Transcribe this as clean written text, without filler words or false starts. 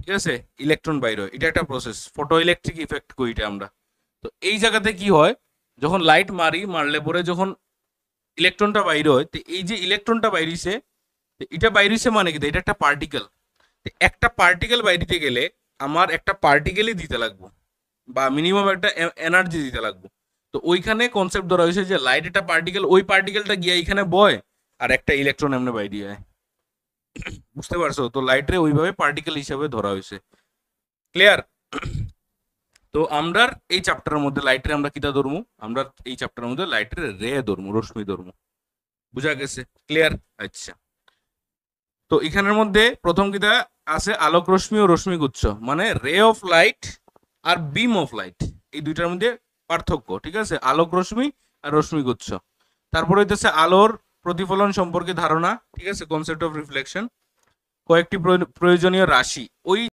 ঠিক আছে, ইলেকট্রন বাইর হয়, এটা একটা প্রসেস, ফটো ইলেকট্রিক ইফেক্ট কই এটা আমরা। তো এই জায়গাতে কি হয়, যখন লাইট মারলে পরে যখন ইলেকট্রনটা বাইর হয়, তো এই যে ইলেকট্রনটা বাইরিছে, এটা বাইরিছে মানে কি, এটা একটা পার্টিকেল। একটা পার্টিকেল বাইরিতে গেলে আমার একটা পার্টিকেলই দিতে লাগবো, বা মিনিমাম একটা এনার্জি দিতে লাগবো। তো ওইখানে কনসেপ্ট ধরা হয়েছে যে লাইট একটা পার্টিকেল, ওই পার্টিকেলটা গিয়ে এখানে বয় আর একটা ইলেকট্রন এমনি বাইরে যায়। বুঝতে পারছো? তো লাইটরে ওইভাবে পার্টিকেল হিসাবে ধরা হয়েছে। ক্লিয়ার? তো আমরা এই চ্যাপ্টারের মধ্যে লাইটের আমরা কিটা ধরবো, আমরা এই চ্যাপ্টারের মধ্যে লাইটের রে ধরবো, রশ্মি ধরবো। বুঝা গেছে? ক্লিয়ার? আচ্ছা, তো এখানের মধ্যে প্রথম কিটা আছে আলোক রশ্মি ও রশ্মি গুচ্ছ, মানে রে অফ লাইট আর বিম অফ লাইট, এই দুইটার মধ্যে পার্থক্য। ঠিক আছে, আলোক রশ্মি আর রশ্মি গুচ্ছ। তারপরে হইতেছে আলোর প্রতিফলন সম্পর্কে ধারণা। ঠিক আছে, কনসেপ্ট অফ রিফ্লেকশন, কয়েকটি প্রয়োজনীয় রাশি, ওই